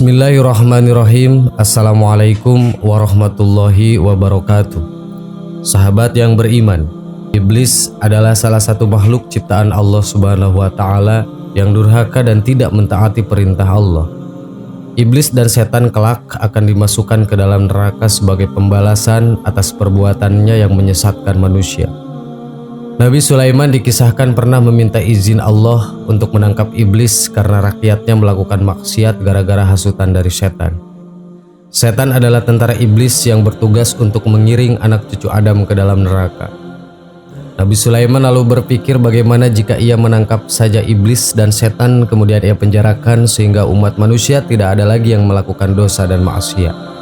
Bismillahirrahmanirrahim. Assalamualaikum warahmatullahi wabarakatuh. Sahabat yang beriman, iblis adalah salah satu makhluk ciptaan Allah Subhanahu wa Ta'ala yang durhaka dan tidak mentaati perintah Allah. Iblis dan setan kelak akan dimasukkan ke dalam neraka sebagai pembalasan atas perbuatannya yang menyesatkan manusia. Nabi Sulaiman dikisahkan pernah meminta izin Allah untuk menangkap iblis karena rakyatnya melakukan maksiat gara-gara hasutan dari setan. Setan adalah tentara iblis yang bertugas untuk mengiring anak cucu Adam ke dalam neraka. Nabi Sulaiman lalu berpikir bagaimana jika ia menangkap saja iblis dan setan kemudian ia penjarakan sehingga umat manusia tidak ada lagi yang melakukan dosa dan maksiat.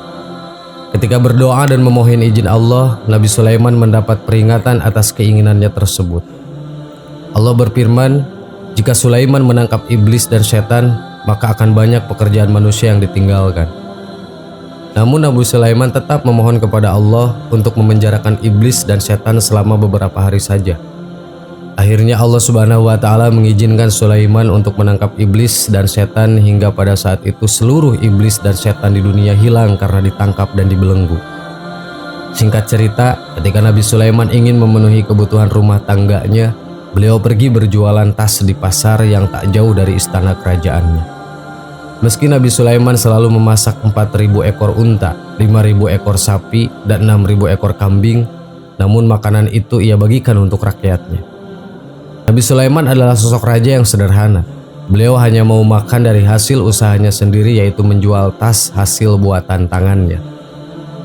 Ketika berdoa dan memohon izin Allah, Nabi Sulaiman mendapat peringatan atas keinginannya tersebut. Allah berfirman, jika Sulaiman menangkap iblis dan setan, maka akan banyak pekerjaan manusia yang ditinggalkan. Namun Nabi Sulaiman tetap memohon kepada Allah untuk memenjarakan iblis dan setan selama beberapa hari saja. Akhirnya Allah Subhanahu wa Ta'ala mengizinkan Sulaiman untuk menangkap iblis dan setan hingga pada saat itu seluruh iblis dan setan di dunia hilang karena ditangkap dan dibelenggu. Singkat cerita, ketika Nabi Sulaiman ingin memenuhi kebutuhan rumah tangganya, beliau pergi berjualan tas di pasar yang tak jauh dari istana kerajaannya. Meski Nabi Sulaiman selalu memasak 4.000 ekor unta, 5.000 ekor sapi, dan 6.000 ekor kambing, namun makanan itu ia bagikan untuk rakyatnya. Nabi Sulaiman adalah sosok raja yang sederhana. Beliau hanya mau makan dari hasil usahanya sendiri, yaitu menjual tas hasil buatan tangannya.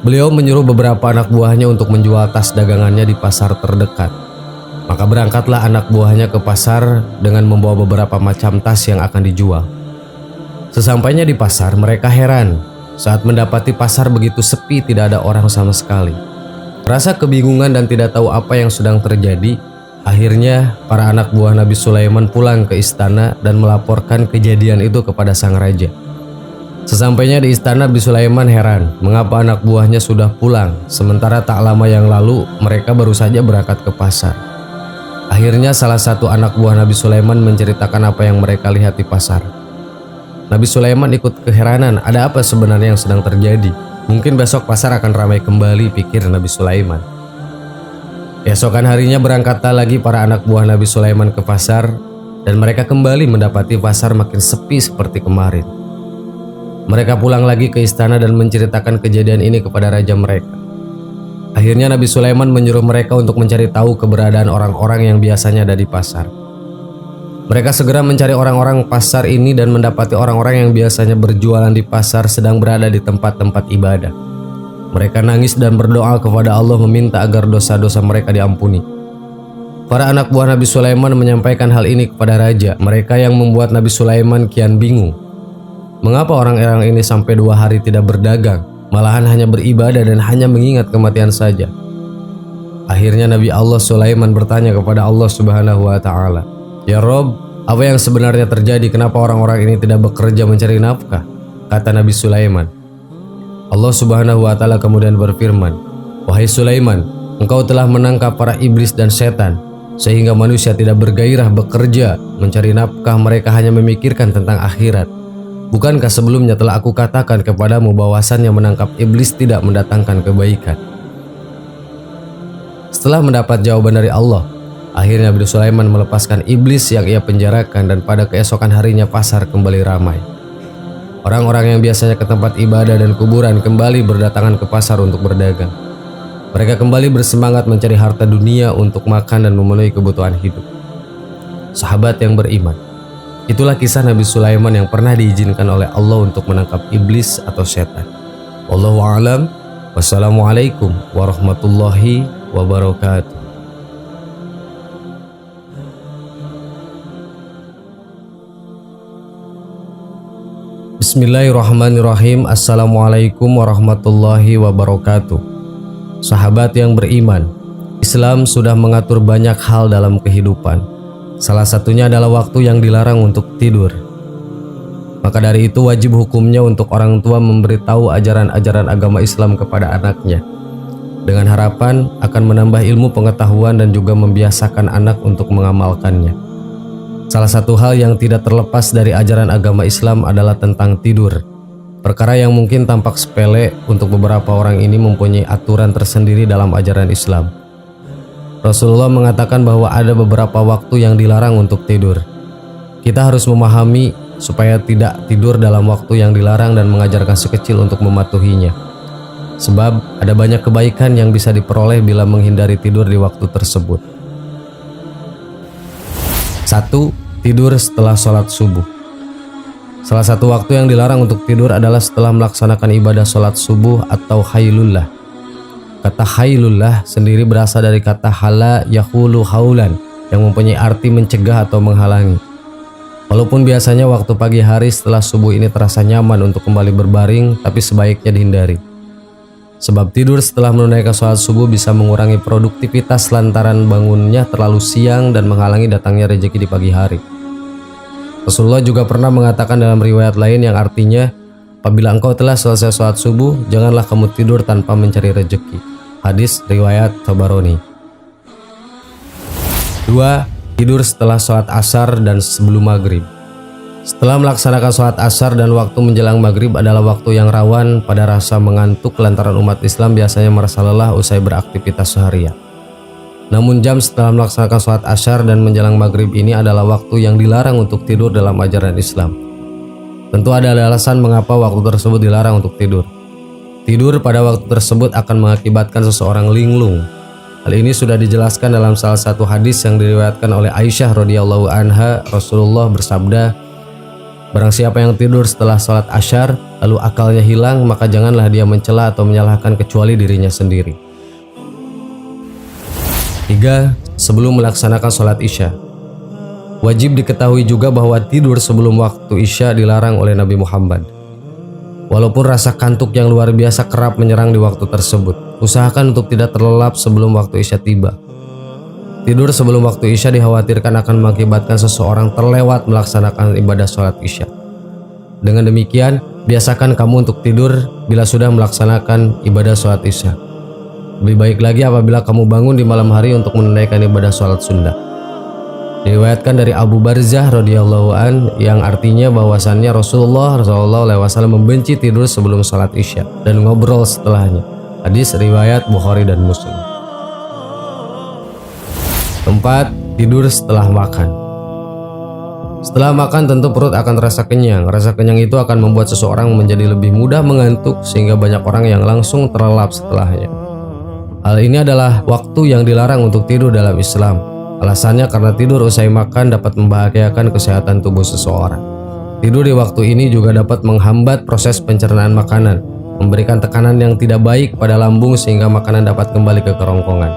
Beliau menyuruh beberapa anak buahnya untuk menjual tas dagangannya di pasar terdekat. Maka berangkatlah anak buahnya ke pasar dengan membawa beberapa macam tas yang akan dijual. Sesampainya di pasar, mereka heran saat mendapati pasar begitu sepi, tidak ada orang sama sekali. Rasa kebingungan dan tidak tahu apa yang sedang terjadi. Akhirnya para anak buah Nabi Sulaiman pulang ke istana dan melaporkan kejadian itu kepada sang raja. Sesampainya di istana, Nabi Sulaiman heran mengapa anak buahnya sudah pulang, sementara tak lama yang lalu mereka baru saja berangkat ke pasar. Akhirnya salah satu anak buah Nabi Sulaiman menceritakan apa yang mereka lihat di pasar. Nabi Sulaiman ikut keheranan, ada apa sebenarnya yang sedang terjadi? Mungkin besok pasar akan ramai kembali, pikir Nabi Sulaiman. Keesokan harinya berangkatlah lagi para anak buah Nabi Sulaiman ke pasar dan mereka kembali mendapati pasar makin sepi seperti kemarin. Mereka pulang lagi ke istana dan menceritakan kejadian ini kepada raja mereka. Akhirnya Nabi Sulaiman menyuruh mereka untuk mencari tahu keberadaan orang-orang yang biasanya ada di pasar. Mereka segera mencari orang-orang pasar ini dan mendapati orang-orang yang biasanya berjualan di pasar sedang berada di tempat-tempat ibadah. Mereka nangis dan berdoa kepada Allah meminta agar dosa-dosa mereka diampuni. Para anak buah Nabi Sulaiman menyampaikan hal ini kepada raja. Mereka yang membuat Nabi Sulaiman kian bingung. Mengapa orang-orang ini sampai 2 hari tidak berdagang, malahan hanya beribadah dan hanya mengingat kematian saja? Akhirnya Nabi Allah Sulaiman bertanya kepada Allah Subhanahu wa Ta'ala, "Ya Rob, apa yang sebenarnya terjadi? Kenapa orang-orang ini tidak bekerja mencari nafkah?" Kata Nabi Sulaiman. Allah Subhanahu wa Ta'ala kemudian berfirman, "Wahai Sulaiman, engkau telah menangkap para iblis dan setan, sehingga manusia tidak bergairah bekerja mencari nafkah, mereka hanya memikirkan tentang akhirat. Bukankah sebelumnya telah aku katakan kepadamu bahwasannya menangkap iblis tidak mendatangkan kebaikan?" Setelah mendapat jawaban dari Allah, akhirnya Nabi Sulaiman melepaskan iblis yang ia penjarakan dan pada keesokan harinya pasar kembali ramai. Orang-orang yang biasanya ke tempat ibadah dan kuburan kembali berdatangan ke pasar untuk berdagang. Mereka kembali bersemangat mencari harta dunia untuk makan dan memenuhi kebutuhan hidup. Sahabat yang beriman, itulah kisah Nabi Sulaiman yang pernah diizinkan oleh Allah untuk menangkap iblis atau setan. Wallahu a'lam. Wassalamualaikum warahmatullahi wabarakatuh. Bismillahirrahmanirrahim. Assalamualaikum warahmatullahi wabarakatuh. Sahabat yang beriman, Islam sudah mengatur banyak hal dalam kehidupan. Salah satunya adalah waktu yang dilarang untuk tidur. Maka dari itu wajib hukumnya untuk orang tua memberitahu ajaran-ajaran agama Islam kepada anaknya, dengan harapan akan menambah ilmu pengetahuan dan juga membiasakan anak untuk mengamalkannya. Salah satu hal yang tidak terlepas dari ajaran agama Islam adalah tentang tidur. Perkara yang mungkin tampak sepele untuk beberapa orang ini mempunyai aturan tersendiri dalam ajaran Islam. Rasulullah mengatakan bahwa ada beberapa waktu yang dilarang untuk tidur. Kita harus memahami supaya tidak tidur dalam waktu yang dilarang dan mengajarkan si kecil untuk mematuhinya. Sebab ada banyak kebaikan yang bisa diperoleh bila menghindari tidur di waktu tersebut. 1. Tidur setelah sholat subuh. Salah satu waktu yang dilarang untuk tidur adalah setelah melaksanakan ibadah sholat subuh atau hailullah. Kata hailullah sendiri berasal dari kata hala yahulu haulan yang mempunyai arti mencegah atau menghalangi. Walaupun biasanya waktu pagi hari setelah subuh ini terasa nyaman untuk kembali berbaring, tapi sebaiknya dihindari. Sebab tidur setelah menunaikan sholat subuh bisa mengurangi produktivitas lantaran bangunnya terlalu siang dan menghalangi datangnya rezeki di pagi hari. Rasulullah juga pernah mengatakan dalam riwayat lain yang artinya, apabila engkau telah selesai sholat subuh, janganlah kamu tidur tanpa mencari rezeki. Hadis riwayat Tabarani. 2. Tidur setelah sholat asar dan sebelum maghrib. Setelah melaksanakan sholat asar dan waktu menjelang maghrib adalah waktu yang rawan pada rasa mengantuk lantaran umat Islam biasanya merasa lelah usai beraktivitas seharian. Namun jam setelah melaksanakan sholat asar dan menjelang maghrib ini adalah waktu yang dilarang untuk tidur dalam ajaran Islam. Tentu ada alasan mengapa waktu tersebut dilarang untuk tidur. Tidur pada waktu tersebut akan mengakibatkan seseorang linglung. Hal ini sudah dijelaskan dalam salah satu hadis yang diriwayatkan oleh Aisyah radhiyallahu anha. Rasulullah bersabda, barang siapa yang tidur setelah sholat asar lalu akalnya hilang, maka janganlah dia mencela atau menyalahkan kecuali dirinya sendiri. 3. Sebelum melaksanakan sholat isya. Wajib diketahui juga bahwa tidur sebelum waktu isya dilarang oleh Nabi Muhammad. Walaupun rasa kantuk yang luar biasa kerap menyerang di waktu tersebut, usahakan untuk tidak terlelap sebelum waktu isya tiba. Tidur sebelum waktu isya dikhawatirkan akan mengakibatkan seseorang terlewat melaksanakan ibadah sholat isya. Dengan demikian, biasakan kamu untuk tidur bila sudah melaksanakan ibadah sholat isya. Lebih baik lagi apabila kamu bangun di malam hari untuk menunaikan ibadah sholat sunnah. Diriwayatkan dari Abu Barzah radhiyallahu an yang artinya bahwasannya Rasulullah SAW membenci tidur sebelum sholat isya dan ngobrol setelahnya. Hadis riwayat Bukhari dan Muslim. 4. Tidur setelah makan. Setelah makan tentu perut akan terasa kenyang. Rasa kenyang itu akan membuat seseorang menjadi lebih mudah mengantuk sehingga banyak orang yang langsung terlelap setelahnya. Hal ini adalah waktu yang dilarang untuk tidur dalam Islam. Alasannya karena tidur usai makan dapat membahayakan kesehatan tubuh seseorang. Tidur di waktu ini juga dapat menghambat proses pencernaan makanan, memberikan tekanan yang tidak baik pada lambung sehingga makanan dapat kembali ke kerongkongan.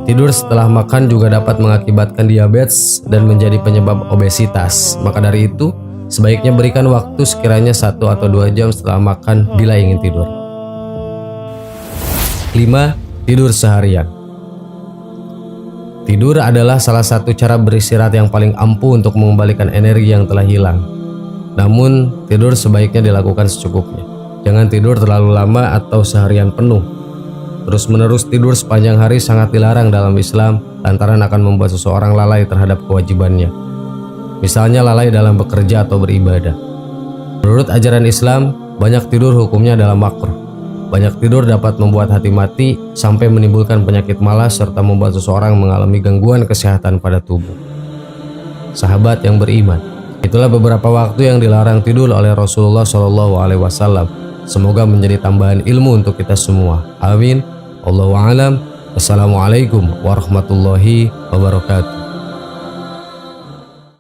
Tidur setelah makan juga dapat mengakibatkan diabetes dan menjadi penyebab obesitas. Maka dari itu, sebaiknya berikan waktu sekiranya 1 atau 2 jam setelah makan bila ingin tidur. 5. Tidur seharian. Tidur adalah salah satu cara beristirahat yang paling ampuh untuk mengembalikan energi yang telah hilang. Namun, tidur sebaiknya dilakukan secukupnya. Jangan tidur terlalu lama atau seharian penuh. Terus-menerus tidur sepanjang hari sangat dilarang dalam Islam lantaran akan membuat seseorang lalai terhadap kewajibannya. Misalnya lalai dalam bekerja atau beribadah. Menurut ajaran Islam, banyak tidur hukumnya adalah makruh. Banyak tidur dapat membuat hati mati sampai menimbulkan penyakit malas serta membuat seseorang mengalami gangguan kesehatan pada tubuh. Sahabat yang beriman, itulah beberapa waktu yang dilarang tidur oleh Rasulullah SAW. Semoga menjadi tambahan ilmu untuk kita semua. Amin. Allahu a'lam. Wassalamualaikum warahmatullahi wabarakatuh.